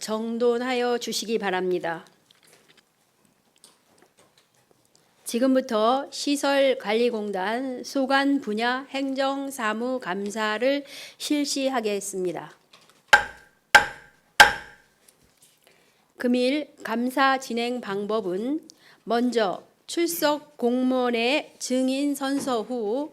정돈하여 주시기 바랍니다. 지금부터 시설관리공단 소관 분야 행정사무감사를 실시하겠습니다. 금일 감사 진행 방법은 먼저 출석 공무원의 증인 선서 후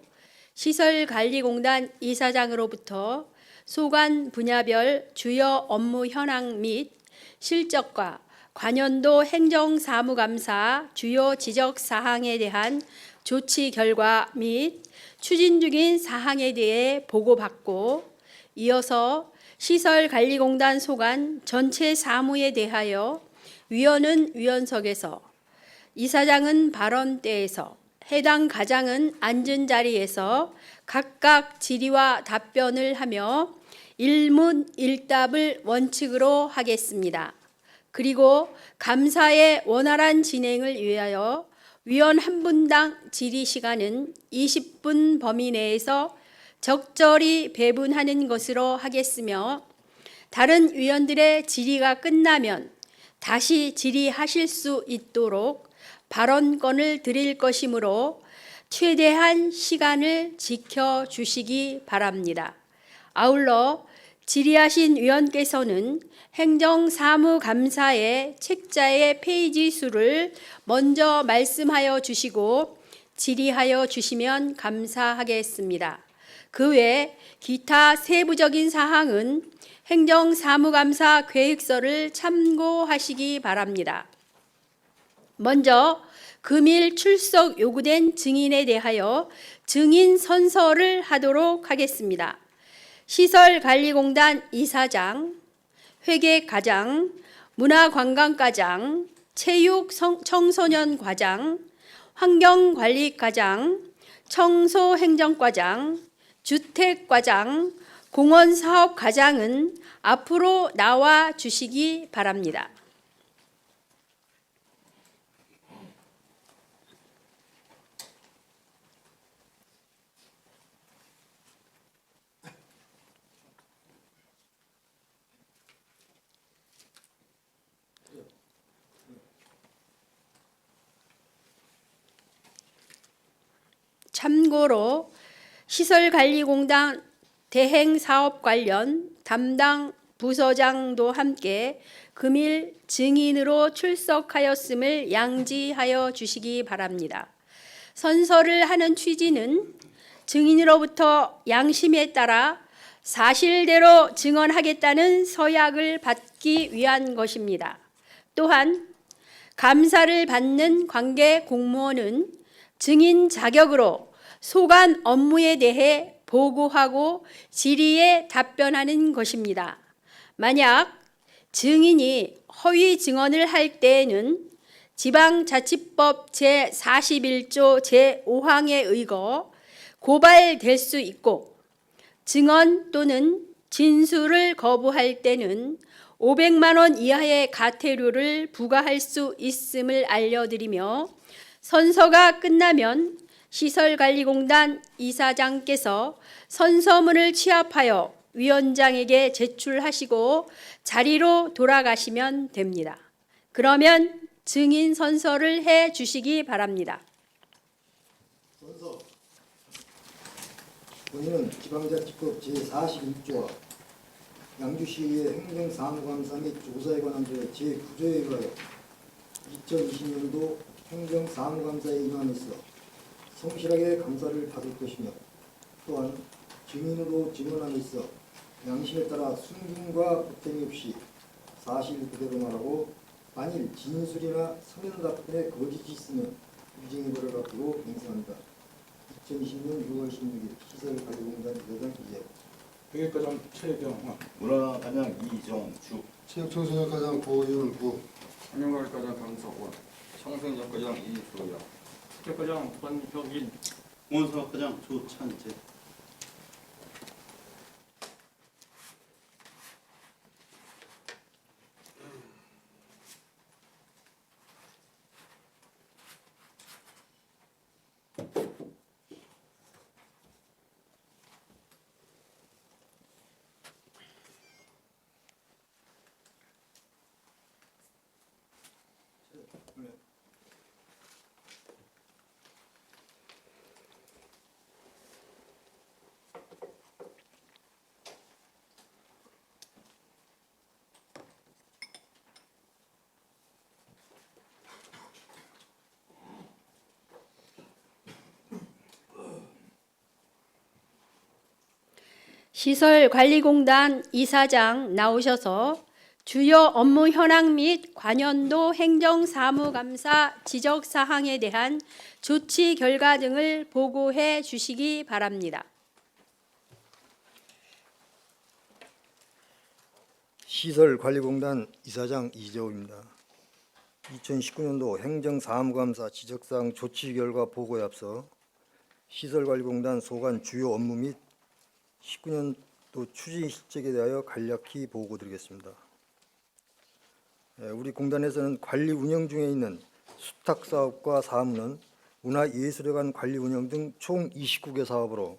시설관리공단 이사장으로부터 소관 분야별 주요 업무 현황 및 실적과 관연도 행정사무감사 주요 지적 사항에 대한 조치 결과 및 추진 중인 사항에 대해 보고받고, 이어서 시설관리공단 소관 전체 사무에 대하여 위원은 위원석에서, 이사장은 발언대에서, 해당 가장은 앉은 자리에서 각각 질의와 답변을 하며 일문일답을 원칙으로 하겠습니다. 그리고 감사의 원활한 진행을 위하여 위원 한 분당 질의 시간은 20분 범위 내에서 적절히 배분하는 것으로 하겠으며, 다른 위원들의 질의가 끝나면 다시 질의하실 수 있도록 발언권을 드릴 것이므로 최대한 시간을 지켜주시기 바랍니다. 아울러 질의하신 위원께서는 행정사무감사의 책자의 페이지 수를 먼저 말씀하여 주시고 질의하여 주시면 감사하겠습니다. 그 외 기타 세부적인 사항은 행정사무감사 계획서를 참고하시기 바랍니다. 먼저 금일 출석 요구된 증인에 대하여 증인 선서를 하도록 하겠습니다. 시설관리공단 이사장, 회계과장, 문화관광과장, 체육청소년과장, 환경관리과장, 청소행정과장, 주택과장, 공원사업과장은 앞으로 나와 주시기 바랍니다. 참고로 시설관리공단 대행사업 관련 담당 부서장도 함께 금일 증인으로 출석하였음을 양지하여 주시기 바랍니다. 선서를 하는 취지는 증인으로부터 양심에 따라 사실대로 증언하겠다는 서약을 받기 위한 것입니다. 또한 감사를 받는 관계 공무원은 증인 자격으로 소관 업무에 대해 보고하고 질의에 답변하는 것입니다. 만약 증인이 허위 증언을 할 때에는 지방자치법 제41조 제5항에 의거 고발될 수 있고, 증언 또는 진술을 거부할 때는 500만 원 이하의 과태료를 부과할 수 있음을 알려드리며, 선서가 끝나면 시설관리공단 이사장께서 선서문을 취합하여 위원장에게 제출하시고 자리로 돌아가시면 됩니다. 그러면 증인 선서를 해 주시기 바랍니다. 선서. 본인은 지방자치법 제41조와 양주시의 행정사무감사 및 조사에 관한 제9조에 의하여 2020년도 행정사무감사에 임함으로써 성실하게 감사를 받을 것이며, 또한 증인으로 증언함으로써 양심에 따라 숨김과 보탬이 없이 사실 그대로 말하고, 만일 진술이나 서면 답변에 거짓이 있으면 위증의 벌을 앞두고 맹세합니다. 2020년 6월 16일 시설관리공단 이사장 이재호, 회계과장 최경환, 문화과장 이정주, 체육청소년과장 고윤구, 환경관리과장 강석원, 청소년과장 이소야, 주택과장 권혁인, 공원사업과장 조찬재. 시설관리공단 이사장 나오셔서 주요 업무 현황 및 관연도 행정사무감사 지적사항에 대한 조치 결과 등을 보고해 주시기 바랍니다. 시설관리공단 이사장 이재호입니다. 2019년도 행정사무감사 지적사항 조치 결과 보고에 앞서 시설관리공단 소관 주요 업무 및 19년도 추진 실적에 대하여 간략히 보고드리겠습니다. 우리 공단에서는 관리 운영 중에 있는 수탁사업과 사무는 문화예술회관 관리 운영 등 총 29개 사업으로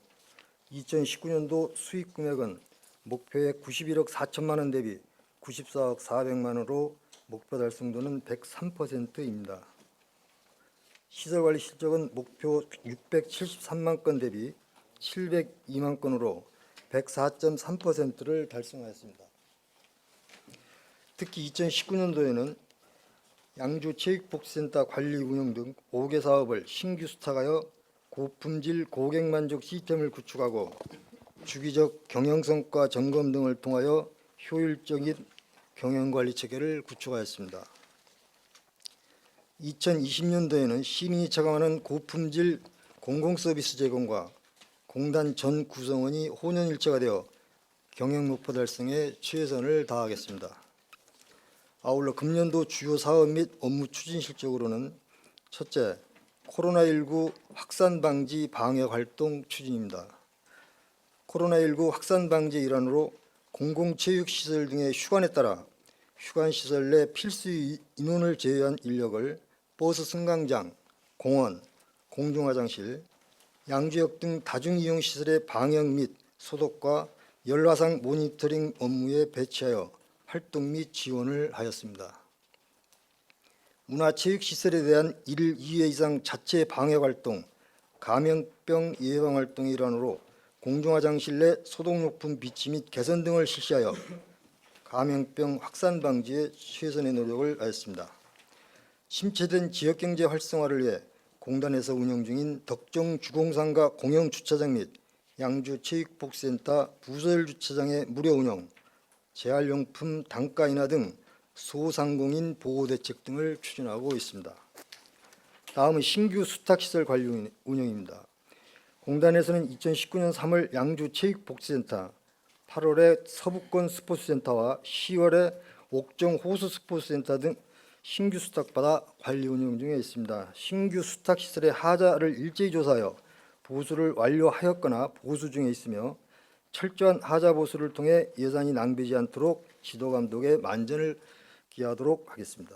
2019년도 수익 금액은 목표의 91억 4천만 원 대비 94억 400만 원으로 목표 달성도는 103%입니다. 시설관리 실적은 목표 673만 건 대비 702만 건으로 104.3%를 달성하였습니다. 특히 2019년도에는 양주체육복지센터 관리 운영 등 5개 사업을 신규 수탁하여 고품질 고객만족 시스템을 구축하고 주기적 경영성과 점검 등을 통하여 효율적인 경영관리 체계를 구축하였습니다. 2020년도에는 시민이 체감하는 고품질 공공서비스 제공과 공단 전 구성원이 혼연일체가 되어 경영 목표 달성에 최선을 다하겠습니다. 아울러 금년도 주요 사업 및 업무 추진 실적으로는 첫째, 코로나19 확산 방지 방역 활동 추진입니다. 코로나19 확산 방지 일환으로 공공체육시설 등의 휴관에 따라 휴관시설 내 필수 인원을 제외한 인력을 버스 승강장, 공원, 공중화장실, 양주역 등 다중이용시설의 방역 및 소독과 열화상 모니터링 업무에 배치하여 활동 및 지원을 하였습니다. 문화체육시설에 대한 1일 2회 이상 자체 방역활동, 감염병 예방활동의 일환으로 공중화장실 내 소독용품 비치 및 개선 등을 실시하여 감염병 확산 방지에 최선의 노력을 하였습니다. 침체된 지역경제 활성화를 위해 공단에서 운영 중인 덕정 주공상가 공영주차장 및 양주체육복지센터 부설주차장의 무료 운영, 재활용품 단가 인하 등 소상공인 보호대책 등을 추진하고 있습니다. 다음은 신규 수탁시설 관리 운영입니다. 공단에서는 2019년 3월 양주체육복지센터, 8월에 서북권 스포츠센터와 10월에 옥정 호수스포츠센터 등 신규 수탁받아 관리 운영 중에 있습니다. 신규 수탁시설의 하자를 일제히 조사하여 보수를 완료하였거나 보수 중에 있으며 철저한 하자 보수를 통해 예산이 낭비지 않도록 지도감독에 만전을 기하도록 하겠습니다.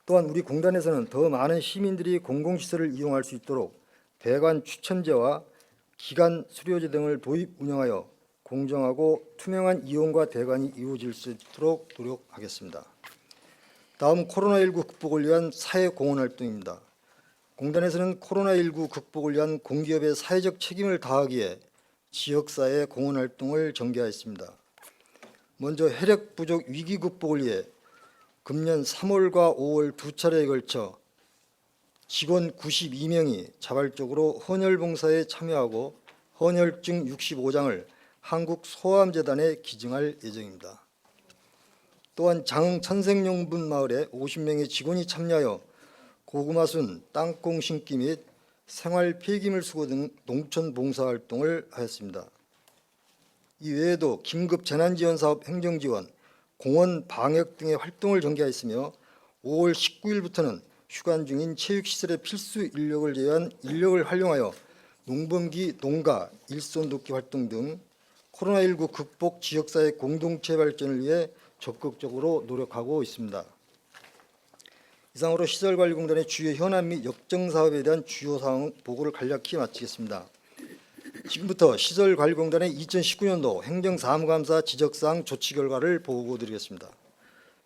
또한 우리 공단에서는 더 많은 시민들이 공공시설을 이용할 수 있도록 대관 추천제와 기간 수료제 등을 도입 운영하여 공정하고 투명한 이용과 대관이 이루어질 수 있도록 노력하겠습니다. 다음 코로나19 극복을 위한 사회공헌 활동입니다. 공단에서는 코로나19 극복을 위한 공기업의 사회적 책임을 다하기에 지역사회 공헌 활동을 전개하였습니다. 먼저 혈액 부족 위기 극복을 위해 금년 3월과 5월 두 차례에 걸쳐 직원 92명이 자발적으로 헌혈봉사에 참여하고 헌혈증 65장을 한국소아암재단에 기증할 예정입니다. 또한 장흥 천생연분 마을에 50명의 직원이 참여하여 고구마순, 땅콩 심기 및 생활 폐기물 수거 등 농촌 봉사활동을 하였습니다. 이 외에도 긴급 재난지원사업 행정지원, 공원 방역 등의 활동을 전개하였으며 5월 19일부터는 휴관 중인 체육시설의 필수 인력을 제외한 인력을 활용하여 농번기 농가, 일손 돕기 활동 등 코로나19 극복 지역사회 공동체 발전을 위해 적극적으로 노력하고 있습니다. 이상으로 시설관리공단의 주요 현안 및 역정사업에 대한 주요 사항 보고를 간략히 마치겠습니다. 지금부터 시설관리공단의 2019년도 행정사무감사 지적사항 조치 결과를 보고드리겠습니다.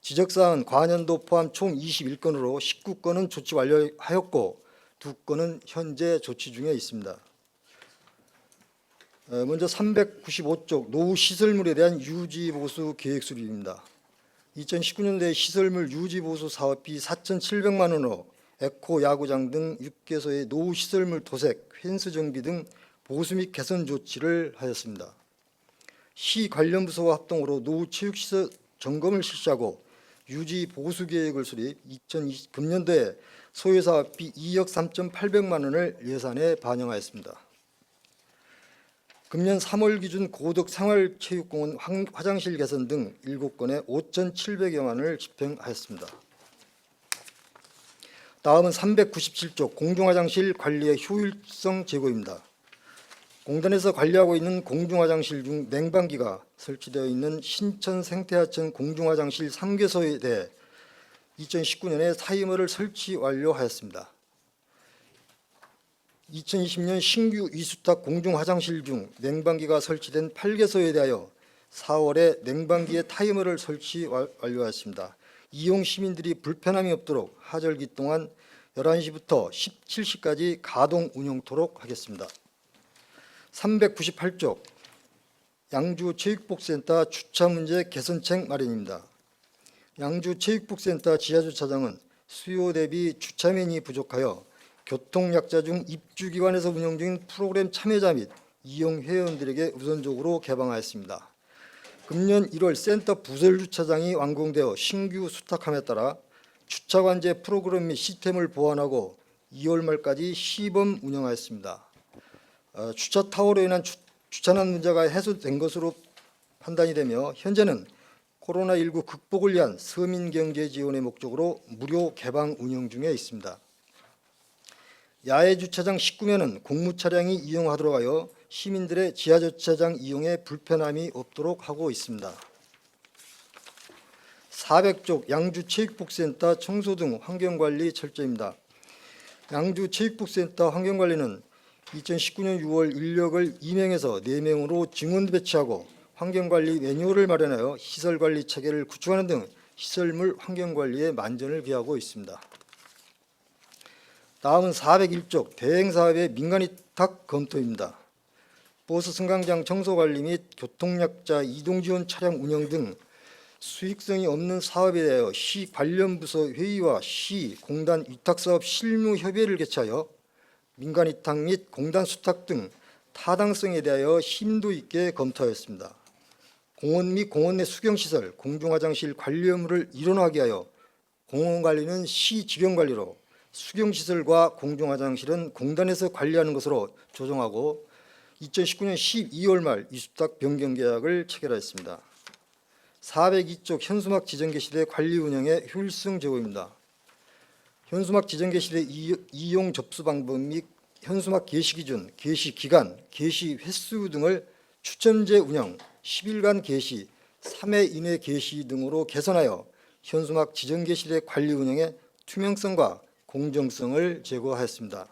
지적사항은 관연도 포함 총 21건으로 19건은 조치 완료하였고 2건은 현재 조치 중에 있습니다. 먼저 395쪽 노후 시설물에 대한 유지 보수 계획 수립입니다. 2019년도에 시설물 유지 보수 사업비 4,700만 원으로 에코 야구장 등 6개소의 노후 시설물 도색, 펜스 정비 등 보수 및 개선 조치를 하였습니다. 시 관련 부서와 합동으로 노후 체육시설 점검을 실시하고 유지 보수 계획을 수립, 2020 금년도에 소요 사업비 2억 3,800만 원을 예산에 반영하였습니다. 금년 3월 기준 고덕 생활체육공원 화장실 개선 등 7건에 5,700여만 원을 집행하였습니다. 다음은 397쪽 공중화장실 관리의 효율성 제고입니다. 공단에서 관리하고 있는 공중화장실 중 냉방기가 설치되어 있는 신천 생태하천 공중화장실 3개소에 대해 2019년에 타이머를 설치 완료하였습니다. 2020년 신규 위수탁 공중화장실 중 냉방기가 설치된 8개소에 대하여 4월에 냉방기의 타이머를 설치 완료하였습니다. 이용 시민들이 불편함이 없도록 하절기 동안 11시부터 17시까지 가동 운영토록 하겠습니다. 398쪽 양주체육복센터 주차 문제 개선책 마련입니다. 양주체육복센터 지하주차장은 수요 대비 주차면이 부족하여 교통약자 중 입주기관에서 운영 중인 프로그램 참여자 및 이용 회원들에게 우선적으로 개방하였습니다. 금년 1월 센터 부설주차장이 완공되어 신규 수탁함에 따라 주차관제 프로그램 및 시스템을 보완하고 2월 말까지 시범 운영하였습니다. 주차 타워로 인한 주차난 문제가 해소된 것으로 판단이 되며 현재는 코로나19 극복을 위한 서민 경제 지원의 목적으로 무료 개방 운영 중에 있습니다. 야외 주차장 19면은 공무 차량이 이용하도록 하여 시민들의 지하 주차장 이용에 불편함이 없도록 하고 있습니다. 400쪽 양주체육복센터 청소 등 환경관리 철저입니다. 양주체육복센터 환경관리는 2019년 6월 인력을 2명에서 4명으로 증원 배치하고 환경관리 매뉴얼을 마련하여 시설관리 체계를 구축하는 등 시설물 환경관리에 만전을 기하고 있습니다. 다음은 401쪽 대행사업의 민간위탁 검토입니다. 버스 승강장 청소관리 및 교통약자 이동지원 차량 운영 등 수익성이 없는 사업에 대하여 시 관련 부서 회의와 시 공단 위탁사업 실무 협의회를 개최하여 민간위탁 및 공단 수탁 등 타당성에 대하여 심도 있게 검토하였습니다. 공원 및 공원 내 수경시설, 공중화장실 관리 업무를 일원화하게 하여 공원관리는 시 직영관리로 수경시설과 공중화장실은 공단에서 관리하는 것으로 조정하고 2019년 12월 말 위수탁 변경 계약을 체결하였습니다. 402쪽 현수막 지정 개시대 관리 운영의 효율성 제고입니다. 현수막 지정 개시대 이용 접수 방법 및 현수막 게시 기준, 게시 기간, 게시 횟수 등을 추첨제 운영, 10일간 게시, 3회 이내 게시 등으로 개선하여 현수막 지정 게시대 관리 운영의 투명성과 공정성을 제고하였습니다.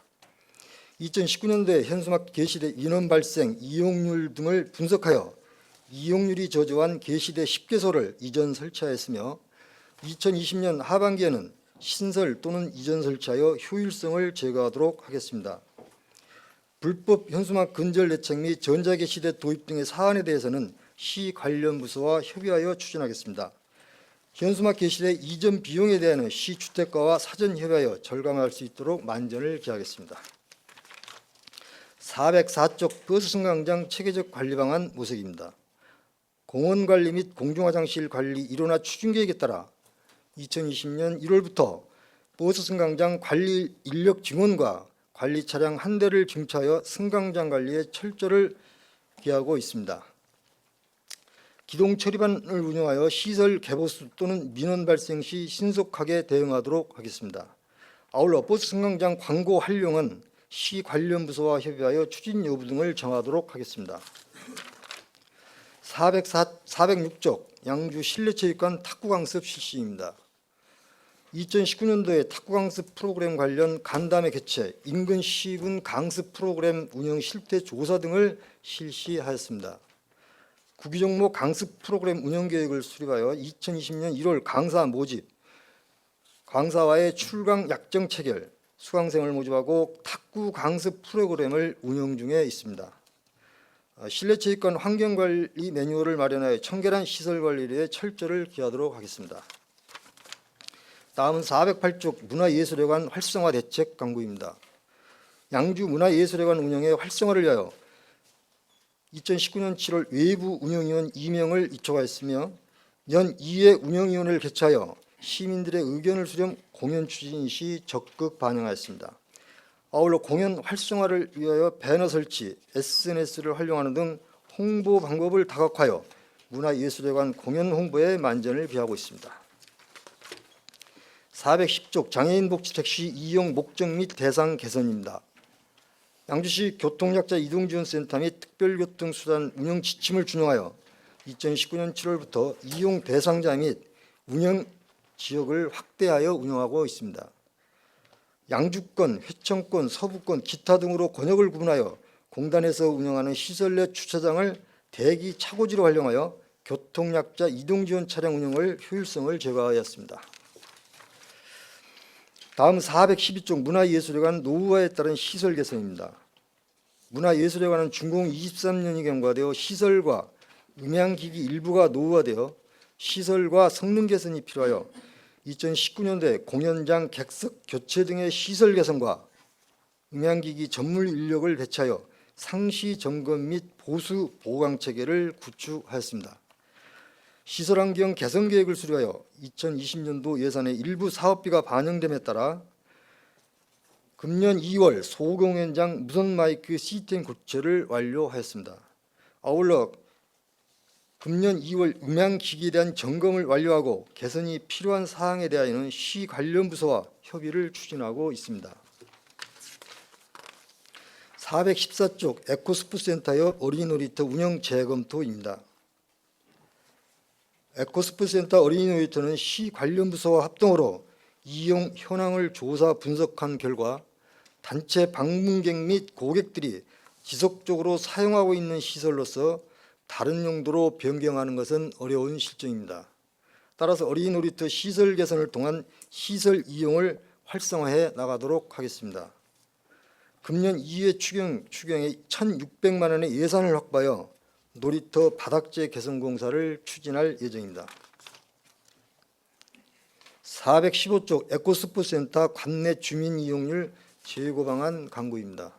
2019년도에 현수막 게시대 인원 발생, 이용률 등을 분석하여 이용률이 저조한 게시대 10개소를 이전 설치하였으며 2020년 하반기에는 신설 또는 이전 설치하여 효율성을 제거하도록 하겠습니다. 불법 현수막 근절 대책 및 전자게시대 도입 등의 사안에 대해서는 시 관련 부서와 협의하여 추진하겠습니다. 현수막 게시대 이전 비용에 대해서는 시 주택가와 사전 협의하여 절감할 수 있도록 만전을 기하겠습니다. 404쪽 버스 승강장 체계적 관리 방안 모색입니다. 공원 관리 및 공중화장실 관리 일원화 추진 계획에 따라 2020년 1월부터 버스 승강장 관리 인력 증원과 관리 차량 한 대를 증차하여 승강장 관리에 철저를 기하고 있습니다. 기동 처리반을 운영하여 시설 개보수 또는 민원 발생 시 신속하게 대응하도록 하겠습니다. 아울러 버스 승강장 광고 활용은 시 관련 부서와 협의하여 추진 여부 등을 정하도록 하겠습니다. 406쪽 양주 실내체육관 탁구강습 실시입니다. 2019년도에 탁구강습 프로그램 관련 간담회 개최, 인근 시군 강습 프로그램 운영 실태 조사 등을 실시하였습니다. 구기종목 강습 프로그램 운영 계획을 수립하여 2020년 1월 강사 모집, 강사와의 출강 약정 체결, 수강생을 모집하고 탁구 강습 프로그램을 운영 중에 있습니다. 실내체육관 환경관리 매뉴얼을 마련하여 청결한 시설 관리에 철저를 기하도록 하겠습니다. 다음은 408쪽 문화예술회관 활성화 대책 강구입니다. 양주 문화예술회관 운영의 활성화를 위하여 2019년 7월 외부 운영위원 2명을 입촉하였으며 연 2회 운영위원회를 개최하여 시민들의 의견을 수렴 공연 추진 시 적극 반영하였습니다. 아울러 공연 활성화를 위하여 배너 설치, SNS를 활용하는 등 홍보 방법을 다각화하여 문화예술회관 공연 홍보에 만전을 기하고 있습니다. 410쪽 장애인 복지 택시 이용 목적 및 대상 개선입니다. 양주시 교통약자 이동지원센터 및 특별교통수단 운영 지침을 준용하여 2019년 7월부터 이용 대상자 및 운영 지역을 확대하여 운영하고 있습니다. 양주권, 회청권, 서부권, 기타 등으로 권역을 구분하여 공단에서 운영하는 시설 내 주차장을 대기 차고지로 활용하여 교통약자 이동지원 차량 운영을 효율성을 제고하였습니다. 다음 412쪽 문화예술회관 노후화에 따른 시설 개선입니다. 문화예술회관은 준공 23년이 경과되어 시설과 음향기기 일부가 노후화되어 시설과 성능 개선이 필요하여 2019년도에 공연장 객석 교체 등의 시설 개선과 음향기기 전문 인력을 배치하여 상시 점검 및 보수 보강 체계를 구축하였습니다. 시설 환경 개선 계획을 수립하여 2020년도 예산에 일부 사업비가 반영됨에 따라 금년 2월 소공연장 무선 마이크 시스템 교체를 완료하였습니다. 아울러 금년 2월 음향기기에 대한 점검을 완료하고 개선이 필요한 사항에 대하여는 시 관련 부서와 협의를 추진하고 있습니다. 414쪽 에코스프센터의 어린이 놀이터 운영 재검토입니다. 에코스프센터 어린이 놀이터는 시 관련 부서와 합동으로 이용 현황을 조사 분석한 결과 단체 방문객 및 고객들이 지속적으로 사용하고 있는 시설로서 다른 용도로 변경하는 것은 어려운 실정입니다. 따라서 어린이 놀이터 시설 개선을 통한 시설 이용을 활성화해 나가도록 하겠습니다. 금년 2회 추경에 1,600만 원의 예산을 확보하여 놀이터 바닥재 개선 공사를 추진할 예정입니다. 415쪽 에코스포센터 관내 주민 이용률 제고 방안 강구입니다.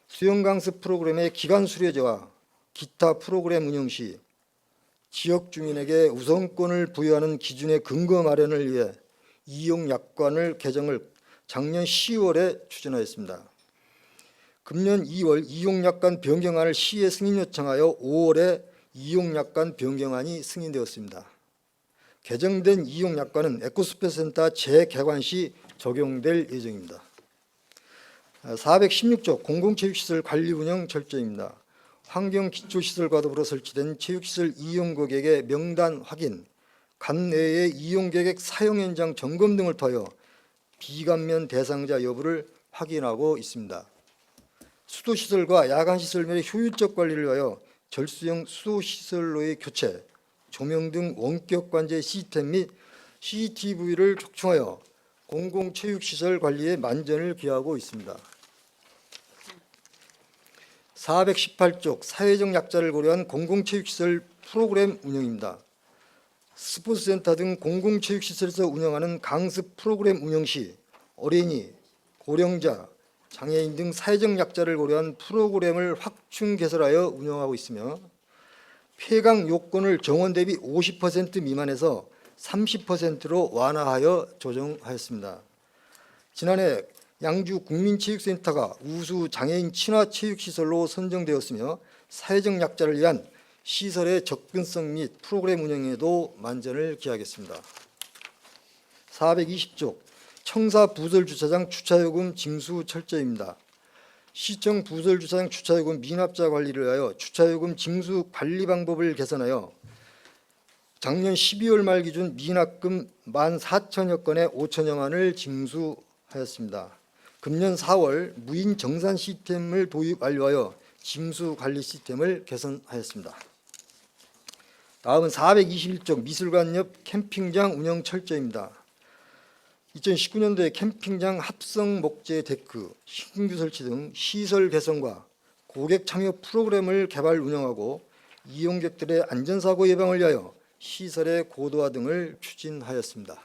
수영강습 프로그램의 기간 수료제와 기타 프로그램 운영 시 지역 주민에게 우선권을 부여하는 기준의 근거 마련을 위해 이용 약관을 개정을 작년 10월에 추진하였습니다. 금년 2월 이용 약관 변경안을 시에 승인 요청하여 5월에 이용 약관 변경안이 승인되었습니다. 개정된 이용 약관은 에코스페센터 재개관 시 적용될 예정입니다. 416조 공공체육시설 관리 운영 절차입니다. 환경기초시설과 더불어 설치된 체육시설 이용 고객의 명단 확인, 관 내의 이용 계획 사용 현장 점검 등을 통하여 비감면 대상자 여부를 확인하고 있습니다. 수도시설과 야간시설 및 효율적 관리를 위하여 절수형 수도시설로의 교체, 조명 등 원격 관제 시스템 및 CCTV를 촉충하여 공공체육시설 관리에 만전을 기하고 있습니다. 418쪽 사회적 약자를 고려한 공공체육시설 프로그램 운영입니다. 스포츠센터 등 공공체육시설에서 운영하는 강습 프로그램 운영 시 어린이, 고령자, 장애인 등 사회적 약자를 고려한 프로그램을 확충 개설하여 운영하고 있으며 폐강 요건을 정원 대비 50% 미만에서 30%로 완화하여 조정하였습니다. 지난해 양주 국민체육센터가 우수 장애인 친화 체육시설로 선정되었으며 사회적 약자를 위한 시설의 접근성 및 프로그램 운영에도 만전을 기하겠습니다. 420쪽 청사 부설주차장 주차요금 징수 철저입니다. 시청 부설주차장 주차요금 미납자 관리를 위하여 주차요금 징수 관리 방법을 개선하여 작년 12월 말 기준 미납금 14,000여 건에 5천여만 원을 징수하였습니다. 금년 4월 무인 정산 시스템을 도입 완료하여 징수 관리 시스템을 개선하였습니다. 다음은 421쪽 미술관 옆 캠핑장 운영 철저입니다. 2019년도에 캠핑장 합성 목재 데크, 신규 설치 등 시설 개선과 고객 참여 프로그램을 개발 운영하고 이용객들의 안전사고 예방을 위하여 시설의 고도화 등을 추진하였습니다.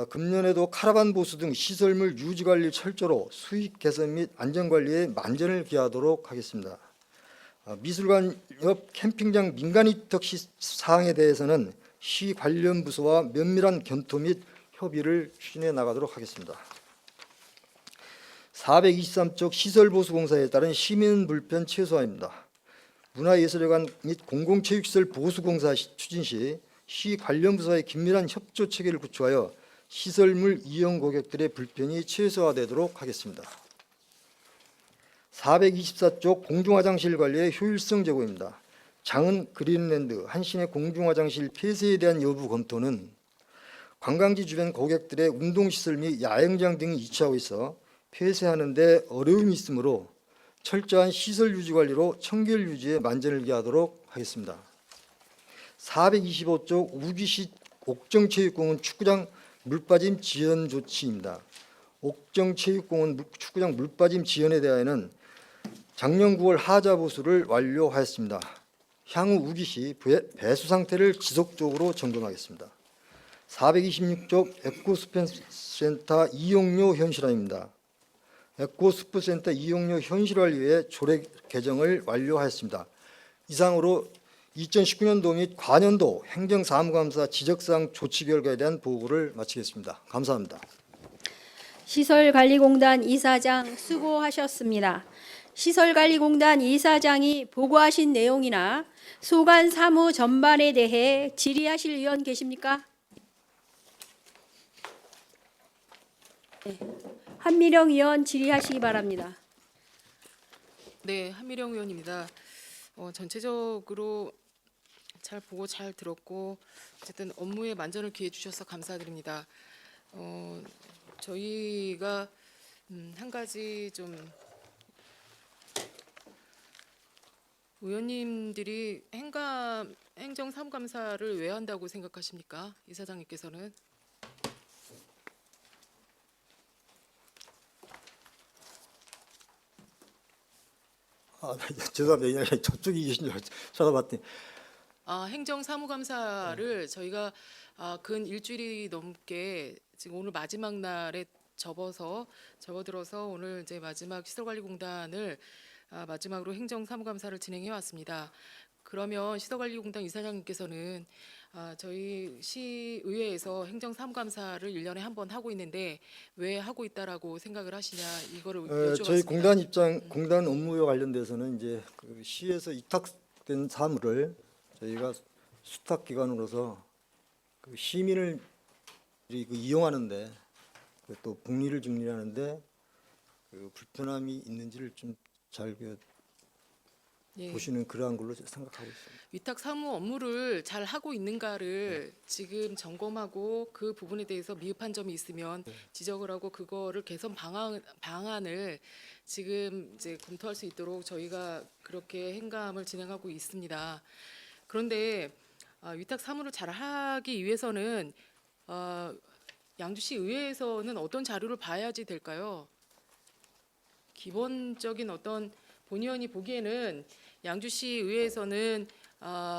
금년에도 카라반 보수 등 시설물 유지관리 철저로 수익 개선 및 안전관리에 만전을 기하도록 하겠습니다. 미술관 옆 캠핑장 민간위탁 사항에 대해서는 시 관련 부서와 면밀한 검토 및 협의를 추진해 나가도록 하겠습니다. 423쪽 시설보수공사에 따른 시민 불편 최소화입니다. 문화예술회관 및 공공체육시설 보수공사 추진 시 관련 부서의 긴밀한 협조 체계를 구축하여 시설물 이용 고객들의 불편이 최소화되도록 하겠습니다. 424쪽 공중화장실 관리의 효율성 제고입니다. 장은 그린랜드 한신의 공중화장실 폐쇄에 대한 여부 검토는 관광지 주변 고객들의 운동시설 및 야영장 등이 이취하고 있어 폐쇄하는 데 어려움이 있으므로 철저한 시설 유지 관리로 청결 유지에 만전을 기하도록 하겠습니다. 425쪽 우기시 옥정체육공원 축구장 물빠짐 지연 조치입니다. 옥정체육공원 축구장 물빠짐 지연에 대하여는 작년 9월 하자 보수를 완료하였습니다. 향후 우기시 배수 상태를 지속적으로 점검하겠습니다. 426쪽 에코스프센터 이용료 현실화입니다. 에코스프센터 이용료 현실화를 위해 조례 개정을 완료하였습니다. 이상으로 2019년도 및 과년도 행정사무감사 지적사항 조치 결과에 대한 보고를 마치겠습니다. 감사합니다. 시설관리공단 이사장 수고하셨습니다. 시설관리공단 이사장이 보고하신 내용이나 소관 사무 전반에 대해 질의하실 의원 계십니까? 네. 한미령 의원 질의하시기 바랍니다. 네, 한미령 의원입니다. 전체적으로 잘 보고 잘 들었고 어쨌든 업무에 만전을 기해 주셔서 감사드립니다. 저희가 한 가지 좀 의원님들이 행정사무감사를 왜 한다고 생각하십니까? 이사장님께서는? 죄송합니다. 저쪽이 계신 줄 찾아봤더니 행정사무감사를 저희가 근 일주일이 넘게 지금 오늘 마지막 날에 접어들어서 오늘 이제 마지막 시설관리공단을 마지막으로 행정사무감사를 진행해 왔습니다. 그러면 시설관리공단 이사장님께서는 저희 시의회에서 행정사무감사를 1년에 한 번 하고 있는데 왜 하고 있다라고 생각을 하시냐 이거를 여쭤봤습니다. 저희 공단 업무와 관련돼서는 이제 그 시에서 위탁된 사무를 저희가 수탁 기관으로서 그 시민을 이용하는데 또 복리를 중리하는데 그 불편함이 있는지를 좀 잘 예. 보시는 그러한 걸로 생각하고 있습니다. 위탁 사무 업무를 잘 하고 있는가를 지금 점검하고 그 부분에 대해서 미흡한 점이 있으면 지적을 하고 그거를 개선 방안을 지금 이제 검토할 수 있도록 저희가 그렇게 행감을 진행하고 있습니다. 그런데 위탁 사무를 잘 하기 위해서는 양주시 의회에서는 어떤 자료를 봐야지 될까요? 기본적인 어떤 본의원이 보기에는 양주시 의회에서는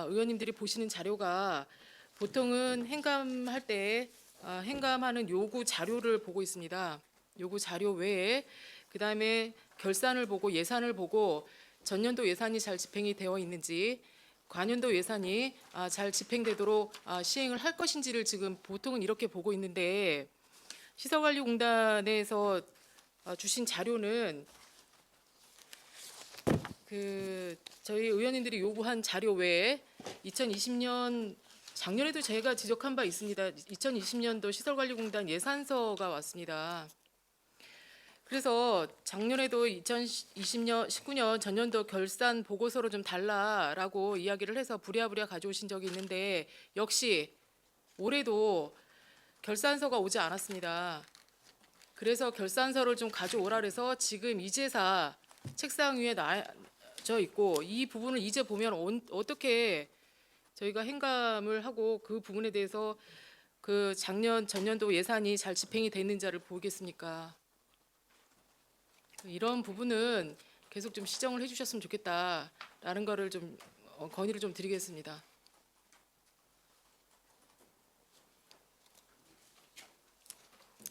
의원님들이 보시는 자료가 보통은 행감할 때 행감하는 요구 자료를 보고 있습니다. 요구 자료 외에 그다음에 결산을 보고 예산을 보고 전년도 예산이 잘 집행이 되어 있는지 과년도 예산이 잘 집행되도록 시행을 할 것인지를 지금 보통은 이렇게 보고 있는데 시설관리공단에서 주신 자료는 저희 의원님들이 요구한 자료 외에 2020년 작년에도 제가 지적한 바 있습니다. 2020년도 시설관리공단 예산서가 왔습니다. 그래서 작년에도 19년 전년도 결산 보고서로 좀 달라라고 이야기를 해서 부랴부랴 가져오신 적이 있는데 역시 올해도 결산서가 오지 않았습니다. 그래서 결산서를 좀 가져오라 그래서 지금 이제사 책상 위에 놔져 있고 이 부분을 이제 보면 어떻게 저희가 행감을 하고 그 부분에 대해서 그 작년 전년도 예산이 잘 집행이 됐는지를 보겠습니까? 이런 부분은 계속 좀 시정을 해주셨으면 좋겠다라는 거를 좀 건의를 좀 드리겠습니다.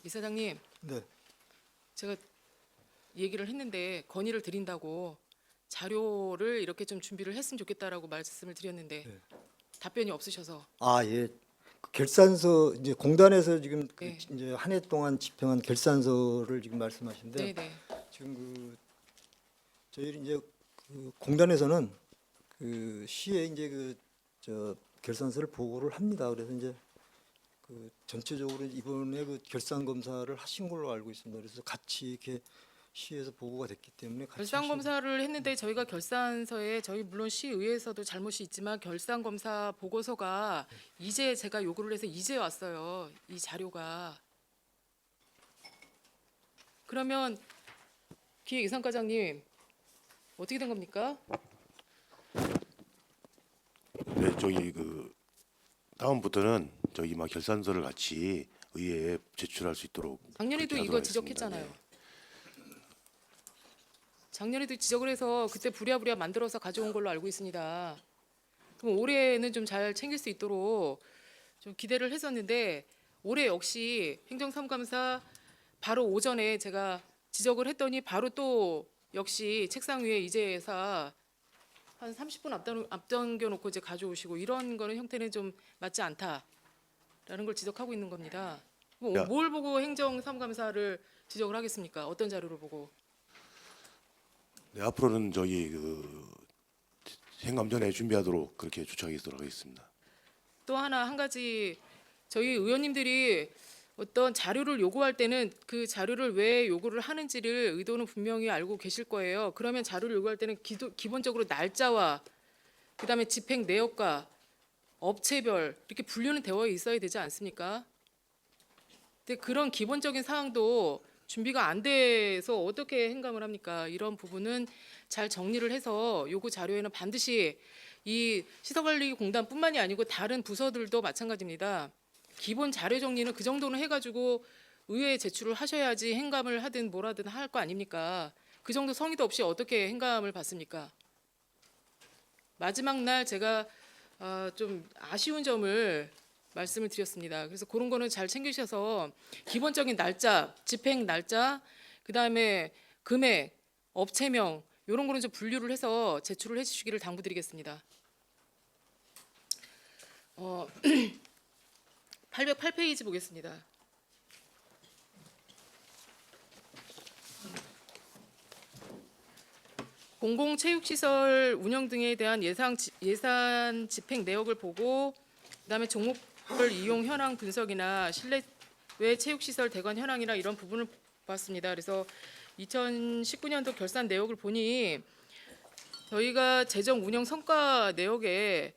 이사장님, 네. 제가 얘기를 했는데 건의를 드린다고 자료를 이렇게 좀 준비를 했으면 좋겠다라고 말씀을 드렸는데 네. 답변이 없으셔서 아, 예. 그 결산서 이제 공단에서 지금 그 네. 이제 한 해 동안 집행한 결산서를 지금 말씀하시는데 네네 지금 그 저희 이제 그 공단에서는 그 시에 이제 그 저 결산서를 보고를 합니다. 그래서 이제 그 전체적으로 이번에 그 결산 검사를 하신 걸로 알고 있습니다. 그래서 같이 이렇게 시에서 보고가 됐기 때문에 같이 결산 하신- 검사를 했는데 저희가 결산서에 저희 물론 시의회에서도 잘못이 있지만 결산 검사 보고서가 이제 제가 요구를 해서 이제 왔어요. 이 자료가. 그러면 기획이상과장님 어떻게 된 겁니까? 네, 저기 그 다음부터는 저기 막 결산서를 같이 의회에 제출할 수 있도록 작년에도 그렇게 이거 하도록 하겠습니다. 지적했잖아요. 네. 작년에도 지적을 해서 그때 부랴부랴 만들어서 가져온 걸로 알고 있습니다. 그럼 올해는 좀 잘 챙길 수 있도록 좀 기대를 했었는데 올해 역시 행정삼감사 바로 오전에 제가 지적을 했더니 바로 또 역시 책상 위에 이제사 한 30분 앞당겨 놓고 이제 가져오시고 이런 거는 형태는 좀 맞지 않다라는 걸 지적하고 있는 겁니다. 뭐 야. 뭘 보고 행정삼감사를 지적을 하겠습니까? 어떤 자료를 보고? 네, 앞으로는 저기 그 행감 전에 준비하도록 그렇게 조치하겠도록 하겠습니다. 또 하나 한 가지 저희 의원님들이 어떤 자료를 요구할 때는 그 자료를 왜 요구를 하는지를 의도는 분명히 알고 계실 거예요. 그러면 자료를 요구할 때는 기본적으로 날짜와 그다음에 집행 내역과 업체별 이렇게 분류는 되어 있어야 되지 않습니까? 근데 그런 기본적인 사항도 준비가 안 돼서 어떻게 행감을 합니까? 이런 부분은 잘 정리를 해서 요구 자료에는 반드시 이 시설관리공단뿐만이 아니고 다른 부서들도 마찬가지입니다. 기본 자료 정리는 그 정도는 해가지고 의회에 제출을 하셔야지 행감을 하든 뭘 하든 할 거 아닙니까? 그 정도 성의도 없이 어떻게 행감을 받습니까? 마지막 날 제가 좀 아쉬운 점을 말씀을 드렸습니다. 그래서 그런 거는 잘 챙기셔서 기본적인 날짜, 집행 날짜, 그다음에 금액, 업체명 이런 거는 좀 분류를 해서 제출을 해주시기를 당부드리겠습니다. 808페이지 보겠습니다. 공공체육시설 운영 등에 대한 예산 집행 내역을 보고 그다음에 종목별 이용 현황 분석이나 실내외 체육시설 대관 현황이나 이런 부분을 봤습니다. 그래서 2019년도 결산 내역을 보니 저희가 재정 운영 성과 내역에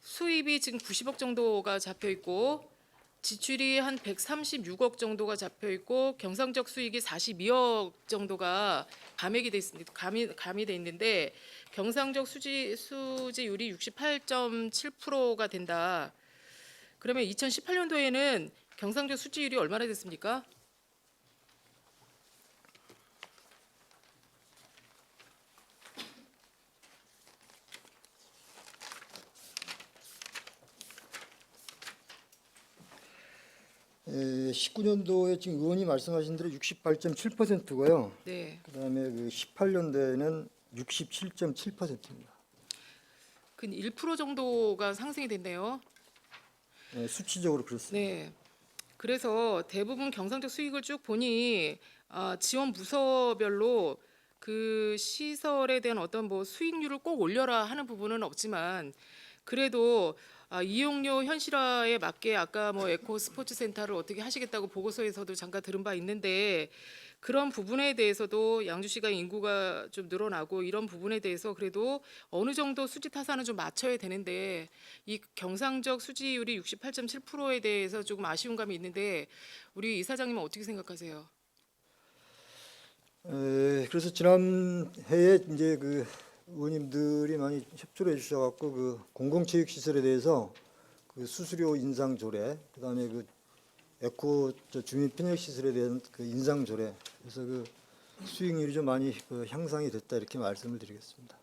수입이 지금 90억 정도가 잡혀 있고 지출이 한 136억 정도가 잡혀 있고 경상적 수익이 42억 정도가 감액이 돼 있습니다. 가미돼 있는데 경상적 수지율이 68.7%가 된다. 그러면 2018년도에는 경상적 수지율이 얼마나 됐습니까? 에, 19년도에 지금 의원이 말씀하신 대로 68.7%고요. 네. 그다음에 그 18년도에는 67.7%입니다. 그 1% 정도가 상승이 됐네요. 수치적으로 그렇습니다. 네. 그래서 대부분 경상적 수익을 쭉 보니 지원 부서별로 그 시설에 대한 어떤 뭐 수익률을 꼭 올려라 하는 부분은 없지만 그래도 이용료 현실화에 맞게 아까 뭐 에코 스포츠 센터를 어떻게 하시겠다고 보고서에서도 잠깐 들은 바 있는데 그런 부분에 대해서도 양주시가 인구가 좀 늘어나고 이런 부분에 대해서 그래도 어느 정도 수지 타산은 좀 맞춰야 되는데 이 경상적 수지율이 68.7%에 대해서 조금 아쉬운 감이 있는데 우리 이사장님은 어떻게 생각하세요? 그래서 지난 해에 이제 그 의원님들이 많이 협조를 해주셔갖고 그 공공체육시설에 대해서 그 수수료 인상 조례, 그다음에 그 에코 주민 편익 시설에 대한 그 인상 조례, 그래서 그 수익률이 좀 많이 그 향상이 됐다 이렇게 말씀을 드리겠습니다.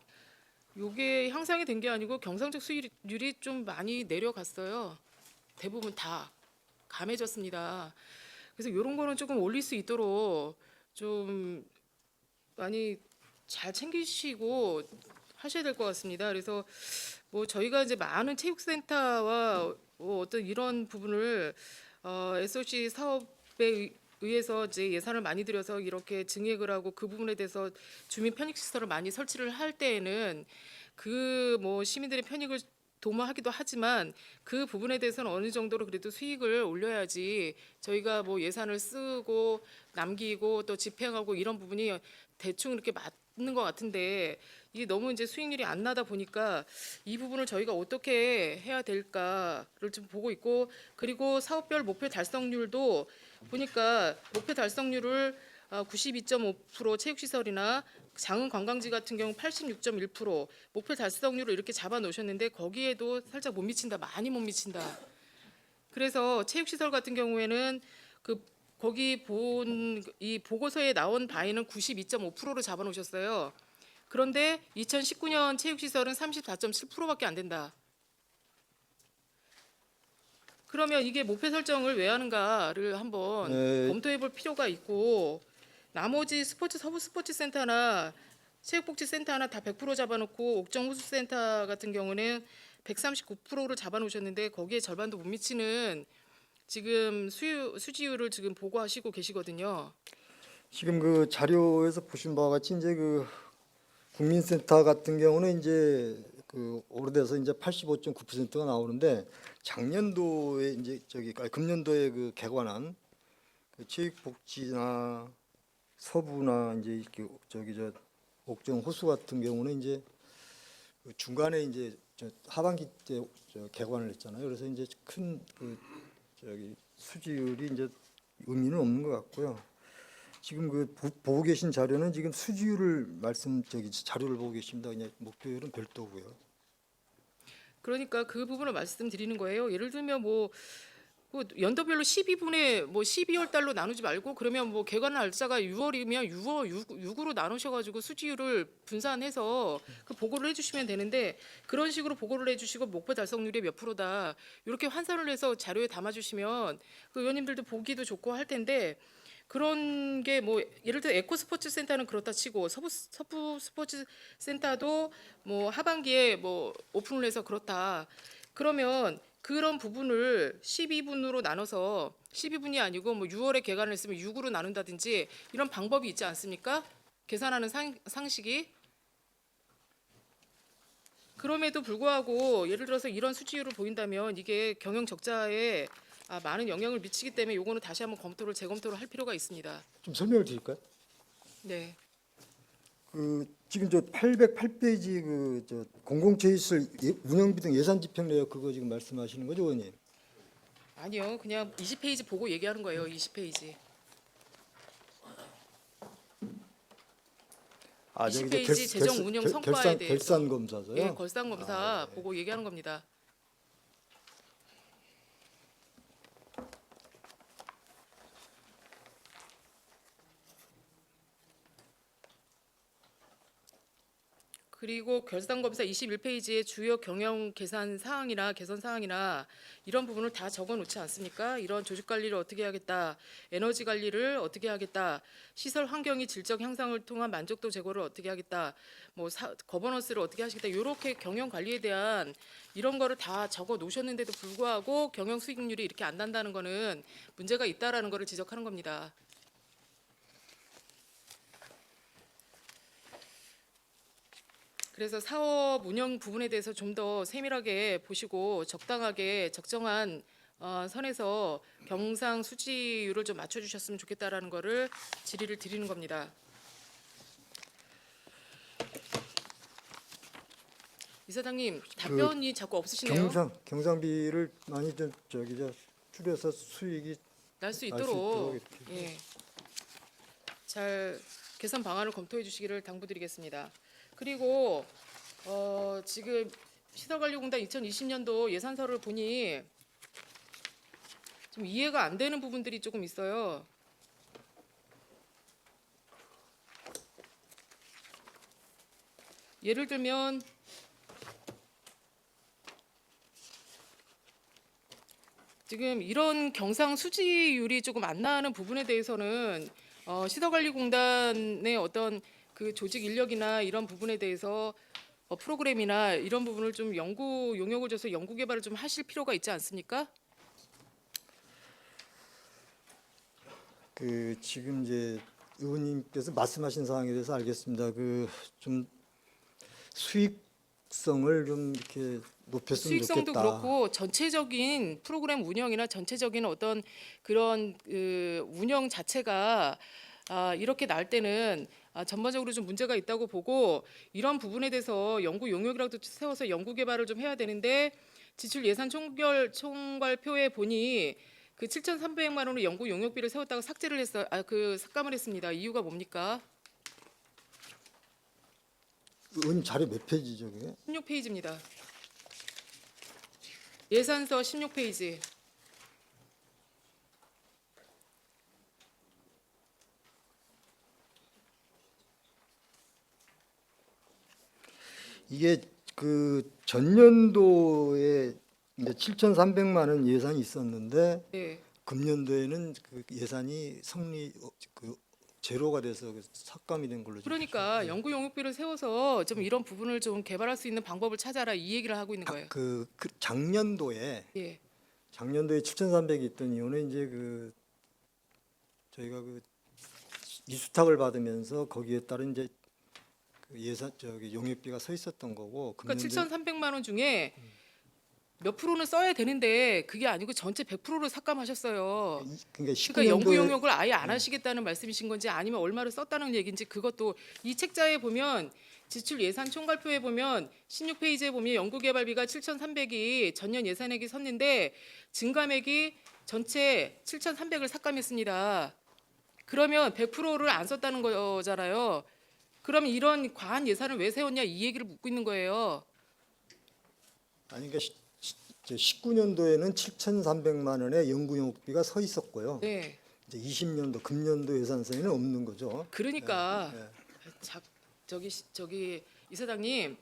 요게 향상이 된 게 아니고 경상적 수익률이 좀 많이 내려갔어요. 대부분 다 감해졌습니다. 그래서 이런 거는 조금 올릴 수 있도록 좀 많이 잘 챙기시고 하셔야 될 것 같습니다. 그래서 뭐 저희가 이제 많은 체육센터와 뭐 어떤 이런 부분을 SOC 사업에 의해서 이제 예산을 많이 들여서 이렇게 증액을 하고 그 부분에 대해서 주민 편익 시설을 많이 설치를 할 때에는 그 뭐 시민들의 편익을 도모하기도 하지만 그 부분에 대해서는 어느 정도로 그래도 수익을 올려야지 저희가 뭐 예산을 쓰고 남기고 또 집행하고 이런 부분이 대충 이렇게 맞는 것 같은데 이게 너무 이제 수익률이 안 나다 보니까 이 부분을 저희가 어떻게 해야 될까를 좀 보고 있고, 그리고 사업별 목표 달성률도 보니까 목표 달성률을 92.5% 체육시설이나 장흥 관광지 같은 경우 86.1% 목표 달성률을 이렇게 잡아 놓으셨는데 거기에도 살짝 못 미친다, 많이 못 미친다. 그래서 체육시설 같은 경우에는 그 거기 본 이 보고서에 나온 바에는 92.5%로 잡아 놓으셨어요. 그런데 2019년 체육시설은 34.7%밖에 안 된다. 그러면 이게 목표 설정을 왜 하는가를 한번 네. 검토해 볼 필요가 있고, 나머지 서부 스포츠센터나 체육복지센터 다 100% 잡아놓고 옥정 호수센터 같은 경우는 139%를 잡아놓으셨는데 거기에 절반도 못 미치는 지금 수지율을 지금 보고하시고 계시거든요. 지금 그 자료에서 보신 바와 같이 이제 그 국민센터 같은 경우는 이제 그 오래돼서 이제 85.9%가 나오는데 작년도에 이제 금년도에 그 개관한 그 체육복지나 서부나 이제 이렇게 저 옥정 호수 같은 경우는 이제 그 중간에 이제 하반기 때 개관을 했잖아요. 그래서 이제 큰 그 수지율이 이제 의미는 없는 것 같고요. 지금 그 보고 계신 자료는 지금 수지율을 자료를 보고 계십니다. 그냥 목표율은 별도고요. 그러니까 그 부분을 말씀드리는 거예요. 예를 들면 뭐 연도별로 12분의 뭐 12월 달로 나누지 말고, 그러면 뭐 개관 날짜가 6월이면 6으로 나누셔가지고 수지율을 분산해서 그 보고를 해주시면 되는데, 그런 식으로 보고를 해주시고 목표 달성률이 몇 프로다 이렇게 환산을 해서 자료에 담아주시면 그 의원님들도 보기도 좋고 할 텐데, 그런 게 뭐 예를 들어 에코 스포츠 센터는 그렇다 치고 서부 스포츠 센터도 뭐 하반기에 뭐 오픈을 해서 그렇다. 그러면 그런 부분을 12분으로 나눠서 12분이 아니고 뭐 6월에 개관을 했으면 6으로 나눈다든지 이런 방법이 있지 않습니까? 계산하는 상식이. 그럼에도 불구하고 예를 들어서 이런 수지율을 보인다면 이게 경영 적자에 많은 영향을 미치기 때문에 요거는 다시 한번 재검토를 할 필요가 있습니다. 좀 설명을 드릴까요? 네. 그 지금 저 808페이지 그 저 공공체육시설 운영비 등 예산 집행 내역 그거 지금 말씀하시는 거죠, 의원님? 아니요. 그냥 20페이지 보고 얘기하는 거예요. 20페이지. 20페이지 재정 운영 성과에 대해서. 결산 검사서요. 예, 결산 검사 보고 얘기하는 겁니다. 그리고 결산검사 21페이지에 주요 경영 계산 사항이나 개선 사항이나 이런 부분을 다 적어놓지 않습니까? 이런 조직 관리를 어떻게 하겠다, 에너지 관리를 어떻게 하겠다, 시설 환경이 질적 향상을 통한 만족도 제고를 어떻게 하겠다, 뭐 거버넌스를 어떻게 하시겠다, 이렇게 경영 관리에 대한 이런 거를 다 적어 놓으셨는데도 불구하고 경영 수익률이 이렇게 안 난다는 거는 문제가 있다라는 거를 지적하는 겁니다. 그래서 사업 운영 부분에 대해서 좀 더 세밀하게 보시고 적당하게 적정한 선에서 경상 수지율을 좀 맞춰주셨으면 좋겠다라는 거를 질의를 드리는 겁니다. 이사장님 답변이 자꾸 없으시네요. 경상비를 많이 좀 줄여서 수익이 날 수 날수 있도록 있도록 이렇게. 예. 잘 개선 방안을 검토해 주시기를 당부드리겠습니다. 그리고 지금 시설관리공단 2020년도 예산서를 보니 좀 이해가 안 되는 부분들이 조금 있어요. 예를 들면 지금 이런 경상 수지율이 조금 안 나는 부분에 대해서는 시설관리공단의 어떤 그 조직 인력이나 이런 부분에 대해서 프로그램이나 이런 부분을 좀 연구 용역을 줘서 연구 개발을 좀 하실 필요가 있지 않습니까? 그 지금 이제 의원님께서 말씀하신 사항에 대해서 알겠습니다. 그 좀 수익성을 좀 이렇게 높였으면 수익성도 좋겠다. 그렇고 전체적인 프로그램 운영이나 전체적인 어떤 그런 그 운영 자체가 이렇게 날 때는 전반적으로 좀 문제가 있다고 보고 이런 부분에 대해서 연구 용역이라도 세워서 연구 개발을 좀 해야 되는데 지출 예산 총괄표에 보니 그 7,300만 원의 연구 용역비를 세웠다가 삭제를 했어 삭감을 했습니다. 이유가 뭡니까? 의원님 자료 몇 페이지죠, 그게? 16페이지입니다. 예산서 16페이지. 이게 그 전년도에 이제 7,300만 원 예산이 있었는데 네. 금년도에는 그 예산이 그 제로가 돼서 삭감이 된 걸로. 그러니까 연구 용역비를 세워서 좀 이런 부분을 좀 개발할 수 있는 방법을 찾아라 이 얘기를 하고 있는 거예요. 그 작년도에 예. 7,300이 있던 이유는 이제 그 저희가 그 이수탁을 받으면서 거기에 따른 이제 그 예산 용역비가 서 있었던 거고. 그러니까 금년도에 7,300만 원 중에 몇 프로는 써야 되는데 그게 아니고 전체 100%를 삭감하셨어요. 그러니까 그러니까 연구 19년도에 용역을 아예 안 하시겠다는 말씀이신 건지 아니면 얼마를 썼다는 얘기인지 그것도 이 책자에 보면 지출 예산 총괄표에 보면 16페이지에 보면 연구 개발비가 7,300이 전년 예산액이 섰는데 증감액이 전체 7,300을 삭감했습니다. 그러면 100%를 안 썼다는 거잖아요. 그럼 이런 과한 예산을 왜 세웠냐 이 얘기를 묻고 있는 거예요. 아니 그러니까 19년도에는 7,300만 원의 연구 용역비가 서 있었고요. 네. 이제 20년도 금년도 예산서에는 없는 거죠. 그러니까 네. 저기 이사장님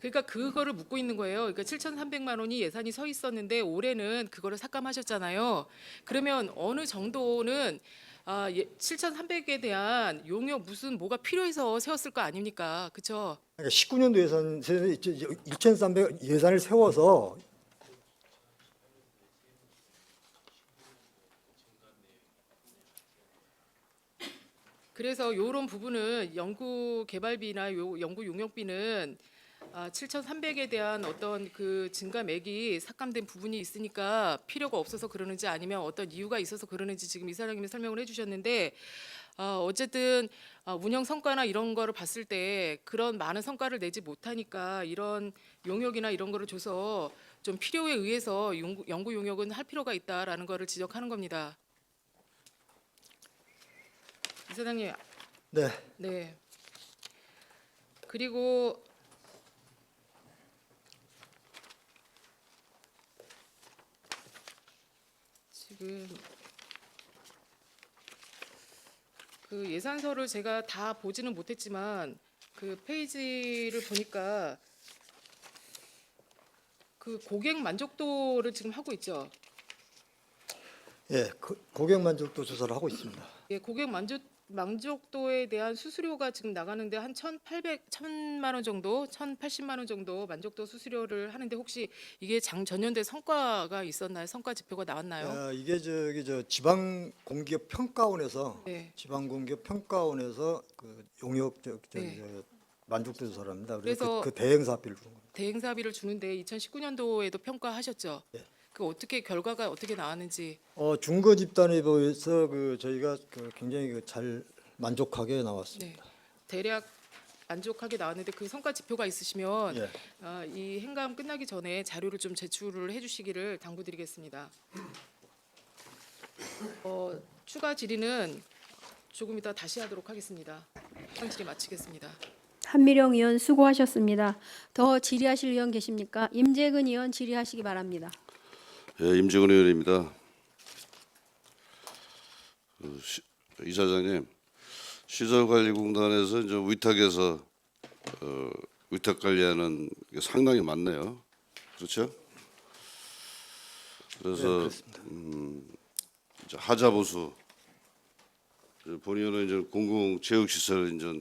그러니까 그거를 묻고 있는 거예요. 그러니까 7,300만 원이 예산이 서 있었는데 올해는 그거를 삭감하셨잖아요. 그러면 어느 정도는 7,300에 대한 용역 무슨 뭐가 필요해서 세웠을 거 아닙니까? 그렇죠? 그러니까 19년도 예산 1,300 예산을 세워서 그래서 이런 부분은 연구 개발비나 연구 용역비는 7,300에 대한 어떤 그 증감액이 삭감된 부분이 있으니까 필요가 없어서 그러는지 아니면 어떤 이유가 있어서 그러는지 지금 이사장님이 설명을 해주셨는데 어쨌든 운영 성과나 이런 거를 봤을 때 그런 많은 성과를 내지 못하니까 이런 용역이나 이런 거를 줘서 좀 필요에 의해서 연구 용역은 할 필요가 있다라는 거를 지적하는 겁니다. 이사장님. 네. 네. 그리고 지금 그 예산서를 제가 다 보지는 못했지만 그 페이지를 보니까 그 고객 만족도를 지금 하고 있죠. 예, 고객 만족도 조사를 하고 있습니다. 예, 고객 만족도에 대한 수수료가 지금 나가는데 한 1,000만 원 정도, 1,080만 원 정도 만족도 수수료를 하는데 혹시 이게 전년도에 성과가 있었나요? 성과 지표가 나왔나요? 이게 저 지방 공기업 평가원에서 네. 지방 공기업 평가원에서 그 용역 네. 만족도 조사를 합니다. 그래서 그 대행 사업비를 주는 겁니다. 대행사비를 주는데 2019년도에도 평가하셨죠? 네. 그 어떻게 결과가 어떻게 나왔는지. 중거 집단에 비해서 그 저희가 그 굉장히 잘 만족하게 나왔습니다. 네. 대략 만족하게 나왔는데 그 성과 지표가 있으시면 예. 이 행감 끝나기 전에 자료를 좀 제출을 해주시기를 당부드리겠습니다. 추가 질의는 조금 이따 다시 하도록 하겠습니다. 상질에 마치겠습니다. 한미령 의원 수고하셨습니다. 더 질의하실 의원 계십니까? 임재근 의원 질의하시기 바랍니다. 예, 임재근 의원입니다. 이사장님, 시설관리공단에서 이제 위탁에서 위탁 관리하는 게 상당히 많네요. 그렇죠? 그래서 이제 하자 보수 본의원은 이제 공공체육시설 이제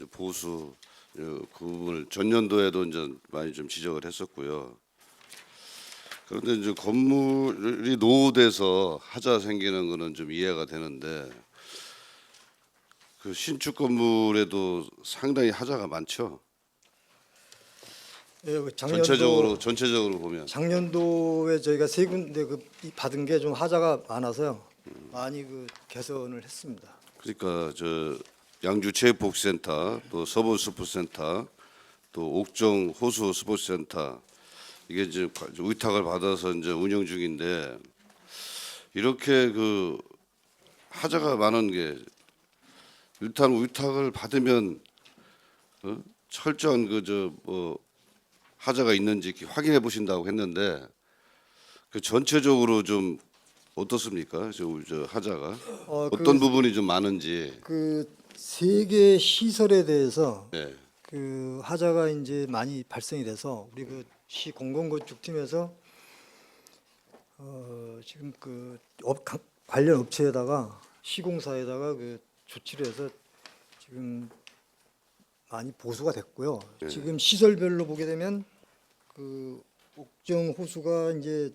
보수 그 부분을 전년도에도 이제 많이 좀 지적을 했었고요. 그런데 이제 건물이 노후돼서 하자 생기는 거는 좀 이해가 되는데 그 신축 건물에도 상당히 하자가 많죠. 예, 그 전체적으로 보면 작년도에 저희가 세 군데 받은 게 좀 하자가 많아서요. 많이 개선을 했습니다. 그러니까 저 양주 체육복지센터, 또 서부 스포츠센터, 또 옥정 호수 스포츠센터 이게 이제 위탁을 받아서 이제 운영 중인데 이렇게 그 하자가 많은 게 일단 위탁을 받으면 철저한 하자가 있는지 이렇게 확인해 보신다고 했는데 그 전체적으로 좀 어떻습니까? 저 하자가 어떤 부분이 좀 많은지. 그 세 개 시설에 대해서 네. 그 하자가 이제 많이 발생이 돼서 우리 그 시 공공건축팀에서 지금 관련 업체에다가 시공사에다가 조치를 해서 지금 많이 보수가 됐고요. 네. 지금 시설별로 보게 되면 그 옥정 호수가 이제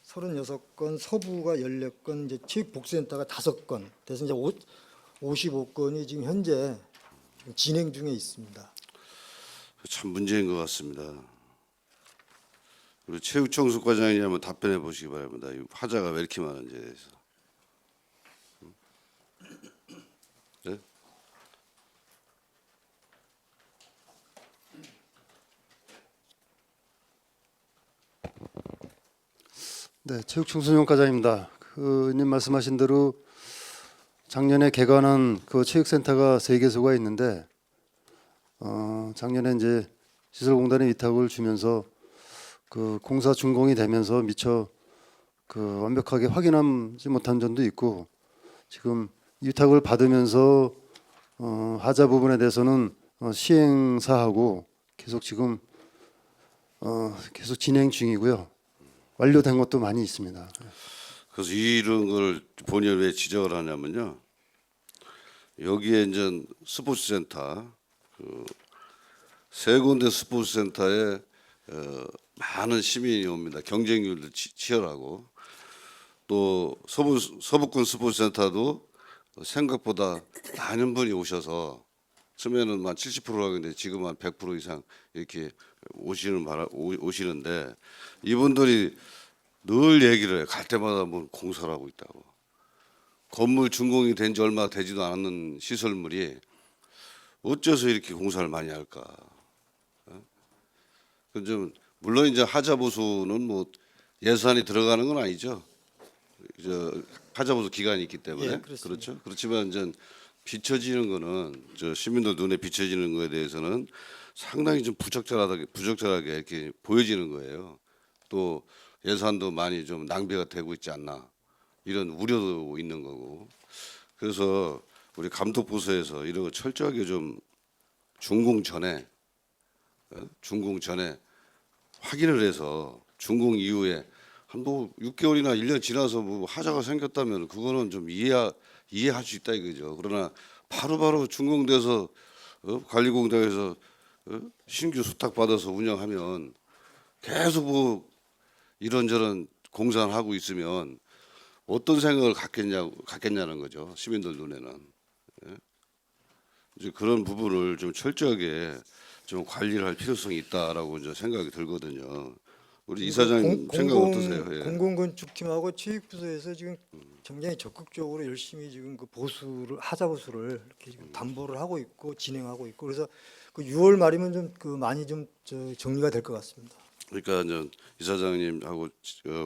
36건, 서부가 14건, 이제 체육복지센터가 5건, 그래서 이제 55건이 지금 현재 진행 중에 있습니다. 참 문제인 것 같습니다. 우리 체육청소과장이 한번 답변해 보시기 바랍니다. 이 하자가 왜 이렇게 많은지에 대해서. 네? 네, 체육청소년과장입니다. 님 말씀하신 대로 작년에 개관한 그 체육센터가 3개소가 있는데 작년에 이제 시설공단에 위탁을 주면서 그 공사 준공이 되면서 미처 그 완벽하게 확인하지 못한 점도 있고 지금 위탁을 받으면서 하자 부분에 대해서는 시행사하고 계속 지금 계속 진행 중이고요. 완료된 것도 많이 있습니다. 그래서 이런 걸 본의원 왜 지적을 하냐면요. 여기에 이제 스포츠센터 세 군데 스포츠센터에 많은 시민이 옵니다. 경쟁률도 치열하고 또 서북군 스포츠센터도 생각보다 많은 분이 오셔서 처음에는 한 70%라고 했는데 지금 한 100% 이상 이렇게 오시는데 이분들이 늘 얘기를 해요. 갈 때마다 뭐 공사를 하고 있다고. 건물 준공이 된 지 얼마 되지도 않았는 시설물이 어째서 이렇게 공사를 많이 할까? 좀 물론 이제 하자 보수는 뭐 예산이 들어가는 건 아니죠. 하자 보수 기간이 있기 때문에 예, 그렇습니다. 그렇죠. 그렇지만 이제 비춰지는 거는 저 시민들 눈에 비춰지는 거에 대해서는 상당히 좀 부적절하게 이렇게 보여지는 거예요. 또 예산도 많이 좀 낭비가 되고 있지 않나 이런 우려도 있는 거고. 그래서 우리 감독부서에서 이런 거 철저하게 좀 준공 전에 확인을 해서 준공 이후에 한 뭐 6개월이나 1년 지나서 뭐 하자가 생겼다면 그거는 좀 이해할 수 있다 이거죠. 그러나 바로바로 준공돼서 관리공단에서 신규 수탁 받아서 운영하면 계속 뭐 이런저런 공사를 하고 있으면 어떤 생각을 갖겠냐는 거죠. 시민들 눈에는. 이제 그런 부분을 좀 철저하게 좀 관리를 할 필요성이 있다라고 이제 생각이 들거든요. 우리 이사장님 생각 어떠세요? 예. 공공건축팀하고 체육부서에서 지금 굉장히 적극적으로 열심히 지금 그 하자 보수를 이렇게 지금 담보를 하고 있고 진행하고 있고 그래서 그 6월 말이면 좀 많이 좀 정리가 될 것 같습니다. 그러니까 이제 이사장님하고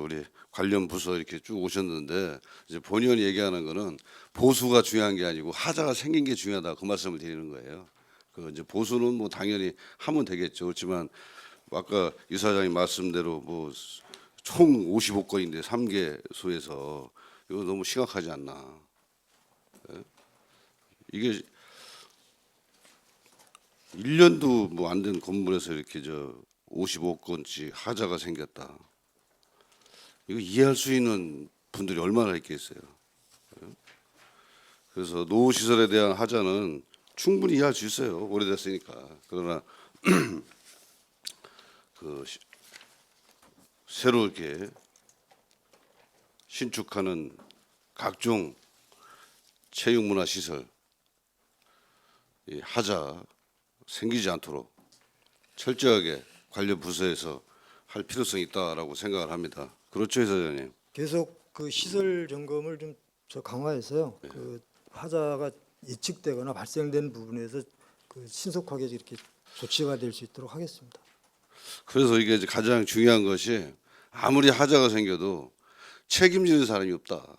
우리 관련 부서 이렇게 쭉 오셨는데 이제 본의원이 얘기하는 거는 보수가 중요한 게 아니고 하자가 생긴 게 중요하다 그 말씀을 드리는 거예요. 그 이제 보수는 뭐 당연히 하면 되겠죠. 그렇지만 아까 이사장님 말씀대로 뭐 총 55건인데 3개소에서 이거 너무 심각하지 않나. 예? 이게 1년도 뭐 안 된 건물에서 이렇게 55건씩 하자가 생겼다. 이거 이해할 수 있는 분들이 얼마나 있겠어요. 예? 그래서 노후 시설에 대한 하자는 충분히 이해할 수 있어요. 오래됐으니까. 그러나 새로 이렇게 신축하는 각종 체육문화 시설 이 하자 생기지 않도록 철저하게 관련 부서에서 할 필요성이 있다라고 생각을 합니다. 그렇죠, 이사장님? 계속 그 시설 점검을 좀 저 강화해서요. 그 하자가 예측되거나 발생된 부분에서 그 신속하게 이렇게 조치가 될 수 있도록 하겠습니다. 그래서 이게 이제 가장 중요한 것이 아무리 하자가 생겨도 책임지는 사람이 없다.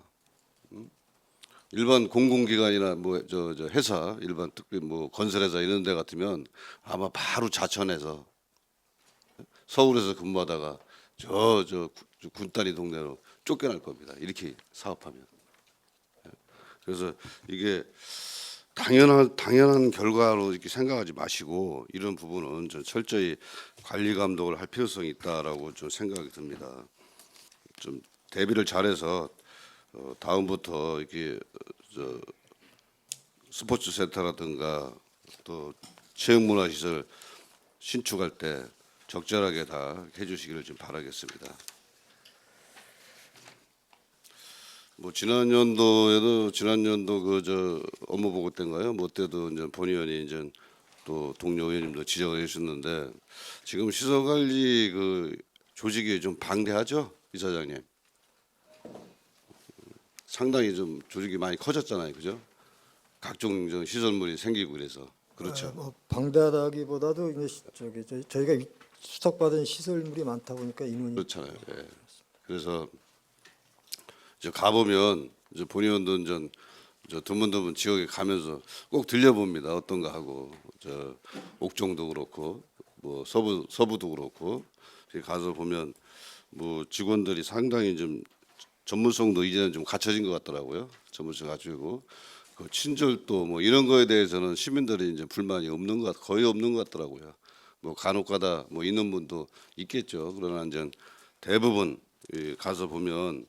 일반 공공기관이나 뭐 저 회사 일반 특히 뭐 건설회사 이런 데 같으면 아마 바로 자천해서 서울에서 근무하다가 저 군단위 동네로 쫓겨날 겁니다. 이렇게 사업하면. 그래서 이게 당연한 결과로 이렇게 생각하지 마시고 이런 부분은 좀 철저히 관리 감독을 할 필요성이 있다라고 좀 생각이 듭니다. 좀 대비를 잘해서 다음부터 이렇게 스포츠 센터라든가 또 체육문화시설 신축할 때 적절하게 다 해주시기를 좀 바라겠습니다. 뭐 지난 연도 그 업무 보고 때인가요? 뭐 때도 이제 본의원이 이제 또 동료 의원님도 지적을 해주셨는데 지금 시설 관리 그 조직이 좀 방대하죠, 이사장님? 상당히 좀 조직이 많이 커졌잖아요, 그죠? 각종 시설물이 생기고 그래서 그렇죠. 뭐 방대하다기보다도 이제 저희가 수탁받은 시설물이 많다 보니까 인원이 그렇잖아요. 예. 그래서 이제 가보면 이제 본의원도 이제 드문드문 지역에 가면서 꼭 들려봅니다. 어떤가 하고 옥정도 그렇고 뭐 서부도 그렇고 가서 보면 뭐 직원들이 상당히 좀 전문성도 이제는 좀 갖춰진 것 같더라고요. 전문성 가지고 그 친절도 뭐 이런 거에 대해서는 시민들이 이제 불만이 거의 없는 것 같더라고요. 뭐 간혹가다 뭐 있는 분도 있겠죠. 그러나 이제 대부분 가서 보면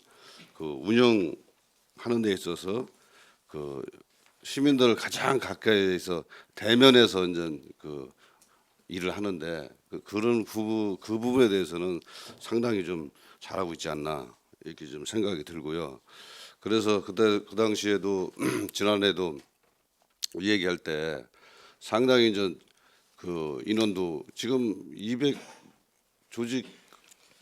그 운영하는 데 있어서 그 시민들을 가장 가까이에서 대면해서 이제 그 일을 하는데 그런 그 부분에 대해서는 상당히 좀 잘하고 있지 않나 이렇게 좀 생각이 들고요. 그래서 그때 그 당시에도 지난해도 얘기할 때 상당히 이제 그 인원도 지금 200 조직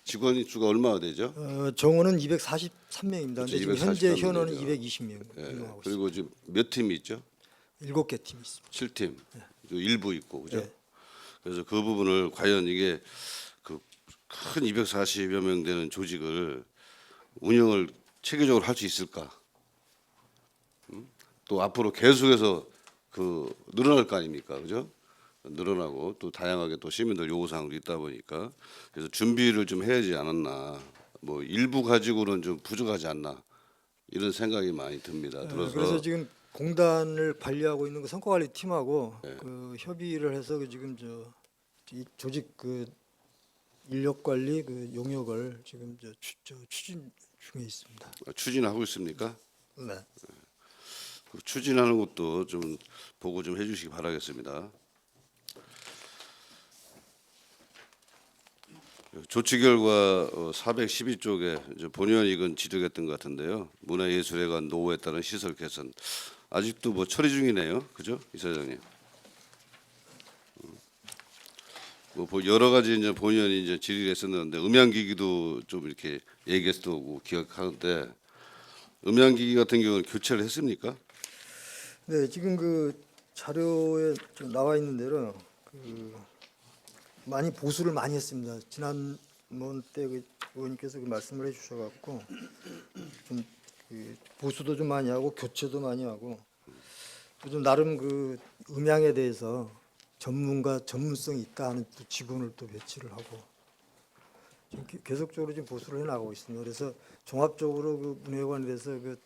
직원이 수가 얼마나 되죠? 정원은 243명입니다. 근데 지금 현재 243 현원은 명이죠. 220명 예. 운영하고 있습니다. 그리고 지금 몇 팀이 있죠? 7개 팀이 있습니다. 7팀. 일부 있고 그죠? 예. 그래서 그 부분을 과연 이게 그 큰 240여 명 되는 조직을 운영을 체계적으로 할 수 있을까? 또 앞으로 계속해서 그 늘어날 거 아닙니까, 그죠? 늘어나고 또 다양하게 또 시민들 요구사항도 있다 보니까 그래서 준비를 좀 해야지 않았나. 뭐 일부 가지고는 좀 부족하지 않나 이런 생각이 많이 듭니다. 들어서 그래서 지금 공단을 관리하고 있는 그 성과관리 팀하고 네. 그 협의를 해서 그 지금 이 조직 그 인력 관리 그 용역을 지금 추진 중에 있습니다. 추진하고 있습니까? 네. 그 추진하는 것도 좀 보고 좀 해주시기 바라겠습니다. 조치 결과 412쪽에 본의원이 이건 지적했던 것 같은데요. 문화예술회관 노후에 따른 시설 개선 아직도 뭐 처리 중이네요, 그죠, 이사장님? 뭐 여러 가지 이제 본의원이 이제 질의를 했었는데 음향기기도 좀 이렇게 얘기했었고 기억하는데 음향기기 같은 경우는 교체를 했습니까? 네, 지금 그 자료에 좀 나와 있는 대로 그 많이 보수를 많이 했습니다. 지난번 때 그 의원님께서 그 말씀을 해주셔갖고 좀 그 보수도 좀 많이 하고 교체도 많이 하고 또 좀 나름 그 음향에 대해서 전문성이 있다 하는 또 직원을 또 배치를 하고 지금 계속적으로 지금 보수를 해나가고 있습니다. 그래서 종합적으로 그 문화회관에 대해서 그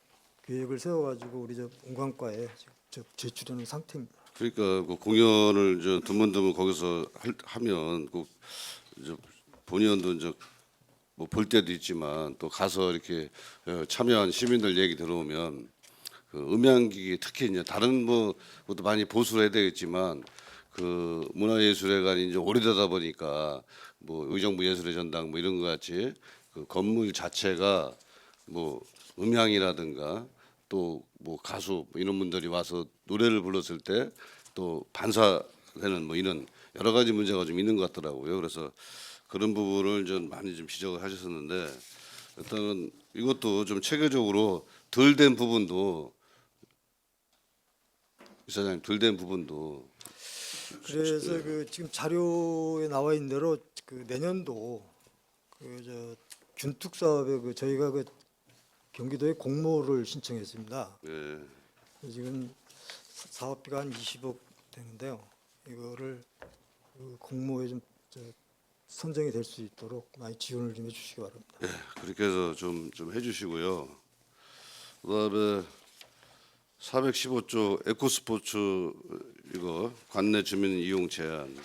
계획을 세워가지고 우리 저 문광과에 제출하는 상태입니다. 그러니까 그 공연을 저 드문드문 거기서 하면 꼭 본의원도 이제 뭐 볼 때도 있지만 또 가서 이렇게 참여한 시민들 얘기 들어오면 그 음향기기 특히 이제 다른 뭐 것도 많이 보수를 해야 되겠지만 그 문화예술회관이 이제 오래되다 보니까 뭐 의정부 예술의 전당 뭐 이런 것 같이 그 건물 자체가 뭐 음향이라든가 또 뭐 가수 뭐 이런 분들이 와서 노래를 불렀을 때 또 반사되는 뭐 이런 여러 가지 문제가 좀 있는 것 같더라고요. 그래서 그런 부분을 좀 많이 좀 지적을 하셨었는데 일단은 이것도 좀 체계적으로 덜 된 부분도 이사장님 덜 된 부분도 그래서 그 지금 자료에 나와 있는 대로 그 내년도 그 저 균특 사업에 그 저희가 그 경기도에 공모를 신청했습니다. 예. 지금 사업비가 한 20억 되는데요. 이거를 그 공모에 좀 선정이 될 수 있도록 많이 지원을 좀 해주시기 바랍니다. 예, 그렇게 해서 좀 해주시고요. 그다음에 415조 에코스포츠 이거 관내 주민 이용 제한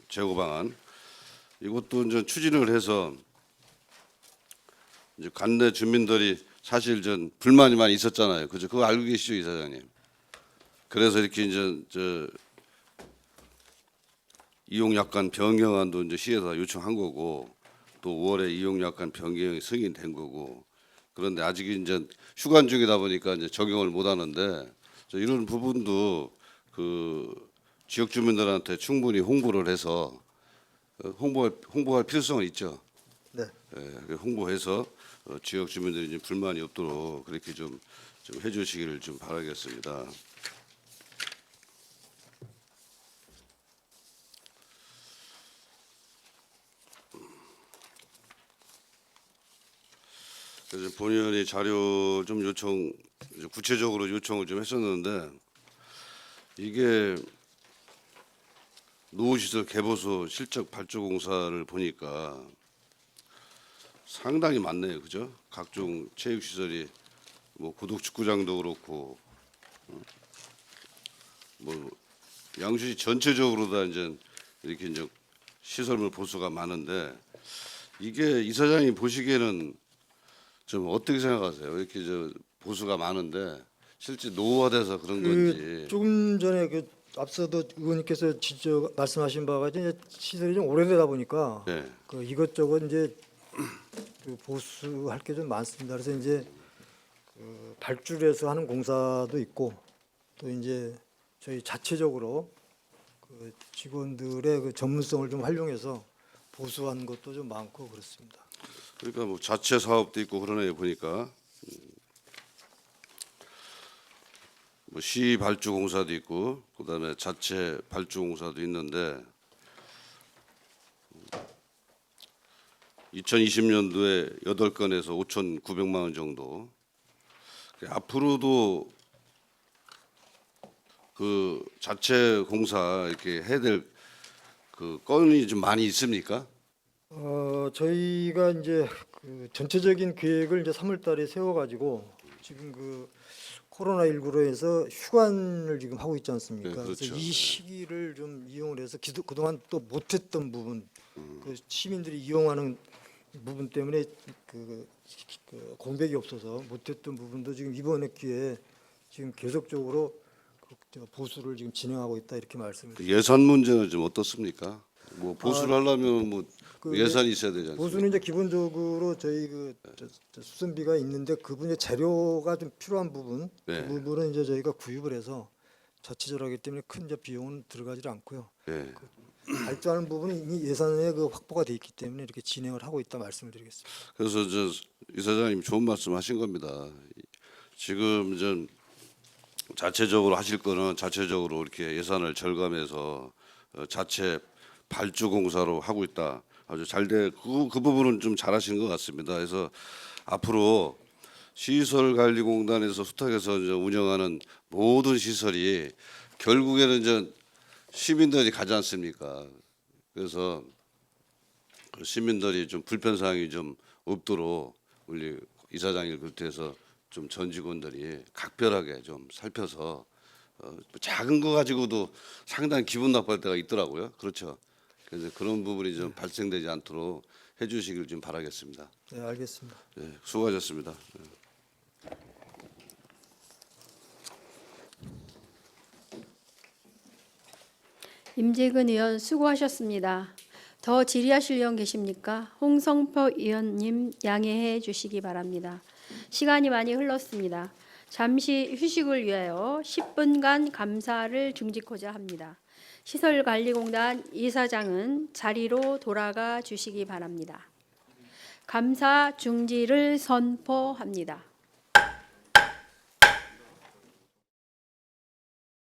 제고 방안 이것도 이제 추진을 해서 이제 관내 주민들이 사실 전 불만이 많이 있었잖아요. 그죠? 그거 알고 계시죠, 이사장님? 그래서 이렇게 이제 저 이용 약관 변경안도 이제 시에서 요청한 거고 또 5월에 이용 약관 변경이 승인된 거고 그런데 아직 이제 휴관 중이다 보니까 이제 적용을 못 하는데 이런 부분도 그 지역 주민들한테 충분히 홍보를 해서 홍보할 필요성은 있죠. 네. 예, 홍보해서 지역 주민들이 이제 불만이 없도록 그렇게 좀 해주시기를 좀 바라겠습니다. 그래서 본의원이 자료 좀 구체적으로 요청을 좀 했었는데 이게 노후시설 개보수 실적 발주 공사를 보니까 상당히 많네요, 그죠? 각종 체육시설이 뭐 구독축구장도 그렇고 뭐 양주시 전체적으로 다 이제 이렇게 이제 시설물 보수가 많은데 이게 이사장이 보시기에는 좀 어떻게 생각하세요? 이렇게 저 보수가 많은데 실제 노후화돼서 그런 건지. 조금 전에 그 앞서도 의원님께서 직접 말씀하신 바와 같이 이제 시설이 좀 오래되다 보니까 네. 그 이것저것 이제 그 보수할 게 좀 많습니다. 그래서 이제 그 발주해서 하는 공사도 있고 또 이제 저희 자체적으로 그 직원들의 그 전문성을 좀 활용해서 보수하는 것도 좀 많고 그렇습니다. 그러니까 뭐 자체 사업도 있고 그러네요 보니까 뭐 시 발주 공사도 있고 그다음에 자체 발주 공사도 있는데 2020년도에 8건에서 5,900만 원 정도. 앞으로도 그 자체 공사 이렇게 해야 될 그 건이 좀 많이 있습니까? 저희가 이제 그 전체적인 계획을 이제 3월달에 세워가지고 지금 그 코로나19로 해서 휴관을 지금 하고 있지 않습니까? 네, 그렇죠. 그래서 이 시기를 좀 이용을 해서 그동안 또 못했던 부분, 그 시민들이 이용하는 부분 때문에 그 공백이 없어서 못했던 부분도 지금 이번에 기회에 지금 계속적으로 보수를 지금 진행하고 있다 이렇게 말씀을 드립니다. 예산 문제는 좀 어떻습니까? 뭐 보수를 하려면 뭐 그 예산이 있어야 되지 않습니까? 보수는 이제 기본적으로 저희 저 수선비가 있는데 그분의 재료가 좀 필요한 부분, 네. 그 부분은 이제 저희가 구입을 해서 자체적으로 하기 때문에 큰 이제 비용은 들어가지 않고요. 예. 발주하는 부분은 이미 예산에 그 확보가 돼 있기 때문에 이렇게 진행을 하고 있다 말씀을 드리겠습니다. 그래서 저 이사장님 좋은 말씀하신 겁니다. 지금 좀 자체적으로 하실 거는 자체적으로 이렇게 예산을 절감해서 자체 발주공사로 하고 있다. 아주 그 부분은 좀 잘하신 것 같습니다. 그래서 앞으로 시설관리공단에서 수탁해서 이제 운영하는 모든 시설이 결국에는 이제 시민들이 가지 않습니까? 그래서 그 시민들이 좀 불편 사항이 좀 없도록 우리 이사장을 비롯해서 좀 전 직원들이 각별하게 좀 살펴서 작은 거 가지고도 상당히 기분 나쁠 때가 있더라고요. 그렇죠. 그래서 그런 부분이 좀 발생되지 않도록 해주시길 좀 바라겠습니다. 네, 알겠습니다. 네, 수고하셨습니다. 임재근 의원 수고하셨습니다. 더 질의하실 의원 계십니까? 홍성표 의원님 양해해 주시기 바랍니다. 시간이 많이 흘렀습니다. 잠시 휴식을 위하여 10분간 감사를 중지코자 합니다. 시설관리공단 이사장은 자리로 돌아가 주시기 바랍니다. 감사 중지를 선포합니다.